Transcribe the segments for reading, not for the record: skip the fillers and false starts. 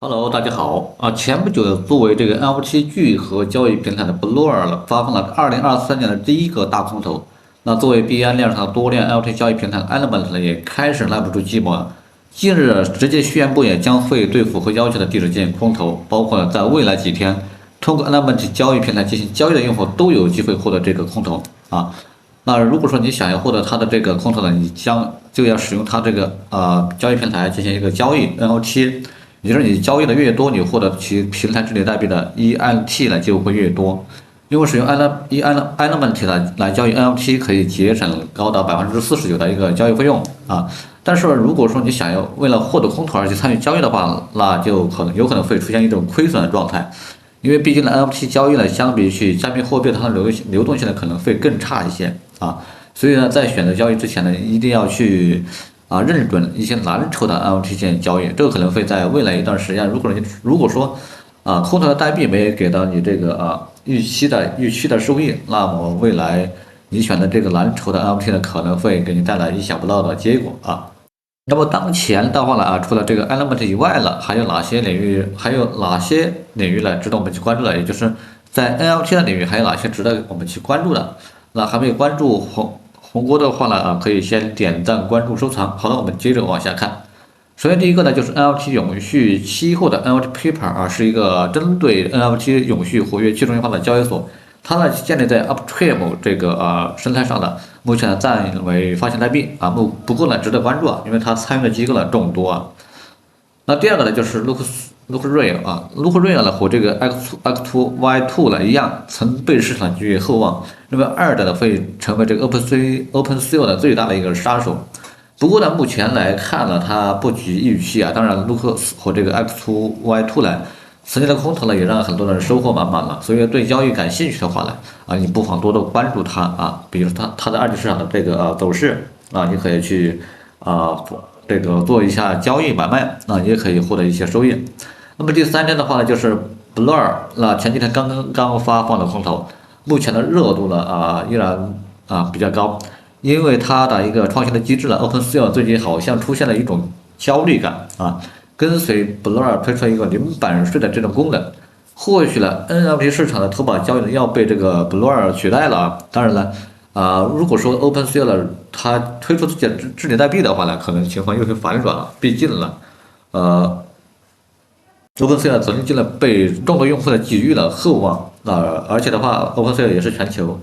Hello，大家好啊！前不久，作为这个 NFT 聚合交易平台的 Blur 发放了2023年的第一个大空头。那作为币安链上多链 NFT 交易平台 Element 呢，也开始耐不住寂寞了。近日直接宣布，也将会对符合要求的地址进行空投，包括在未来几天通过 Element 交易平台进行交易的用户都有机会获得这个空投啊。那如果说你想要获得它的这个空投呢，你就要使用它这个交易平台进行一个交易 NFT。也就是你交易的越多，你获得其平台治理代币的 ENT 呢就会越多。因为使用 Element 来交易 NFT 可以节省高达49%的一个交易费用啊。但是如果说你想要为了获得空投而去参与交易的话，那就有可能会出现一种亏损的状态。因为毕竟呢 NFT 交易呢，相比于去加密货币，它的流动性呢可能会更差一些啊。所以呢，在选择交易之前呢，一定要去认准一些蓝筹的 NFT 进行交易，这个可能会在未来一段时间，如果说空头的代币没给到你这个预期的收益，那么未来你选的这个蓝筹的 NFT 呢，可能会给你带来意想不到的结果啊。那么当前的话呢除了这个 Element 以外呢，还有哪些领域呢值得我们去关注的？也就是在 NFT 的领域还有哪些值得我们去关注的？那还没有关注红锅的话呢可以先点赞、关注、收藏。好的，我们接着往下看。首先第一个呢，就是 NFT 永续期货的 NFT Paper 是一个针对 NFT 永续活跃去中心化的交易所，它呢建立在 Upstream 这个生态上的，目前呢暂为发行代币不过呢值得关注因为它参与的机构呢众多那第二个呢，就是 Look Real 呢和这个 X2Y2 呢一样，曾被市场寄予厚望，认为二代呢会成为这个 OpenSea 的最大的一个杀手。不过呢，目前来看呢，它不及预期当然，Look 和这个 X2Y2 呢，曾经的空头呢也让很多人收获满满了。所以对交易感兴趣的话呢，你不妨多多关注它比如它的二级市场的这个走势你可以去这个做一下交易买卖也可以获得一些收益。那么第三天的话呢，就是 Blur 前几天刚发放的空头，目前的热度呢依然比较高，因为它的一个创新的机制呢 ，OpenSea 最近好像出现了一种焦虑感跟随 Blur 推出了一个零版税的这种功能，或许呢 NFT 市场的投保交易呢要被这个 Blur 取代了当然了如果说 OpenSea 它推出自己的治理代币的话呢，可能情况又会反转了，毕竟呢OpenSea 曾经被众多用户的给予了厚望而且的话 OpenSea 也是全球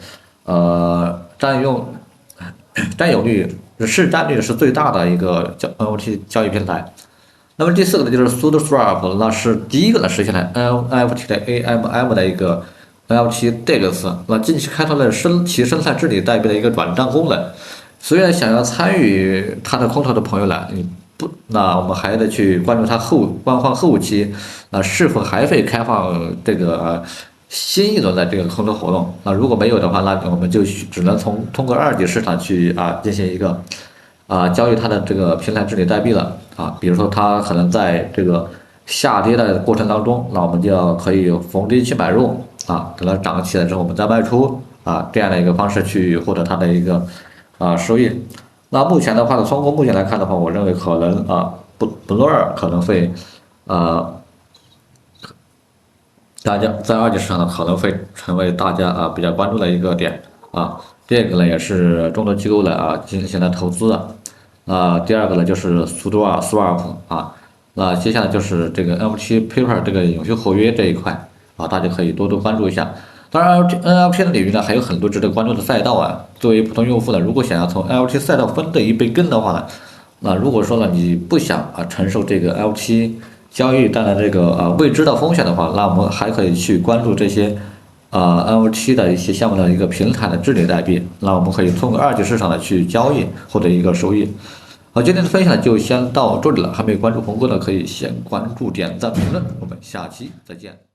占有率市占率是最大的一个NFT 交易平台。那么第四个呢，就是 SudoSwap， 那是第一个呢实现了 NFT 的 AMM 的一个 NFT DEX， 那近期开通了其生态治理代币的一个转账功能。所以想要参与它的空投的朋友呢，那我们还得去关注它官方后期是否还会开放这个新一轮的这个空投活动。那如果没有的话，那我们就只能通过二级市场去进行一个交易它的这个平台治理代币了比如说它可能在这个下跌的过程当中，那我们就可以逢低去买入等它涨起来之后我们再卖出这样的一个方式去获得它的一个收益。那目前的话呢，通过目前来看的话，我认为可能Blur 可能会大家在二级市场呢可能会成为大家比较关注的一个点这个呢也是众多机构呢进行了投资第二个呢就是 SudoSwap 那接下来就是这个 NFT Paper 这个永续合约这一块大家可以多多关注一下。当然 NFT 的领域呢还有很多值得关注的赛道作为普通用户呢，如果想要从 NFT 赛道分得一杯羹的话呢，那如果说呢你不想承受这个 NFT 交易带来这个未知的风险的话，那我们还可以去关注这些NFT 的一些项目的一个平台的治理代币，那我们可以通过二级市场的去交易获得一个收益。好，今天的分享就先到这里了，还没有关注红哥的可以先关注、点赞、评论，我们下期再见。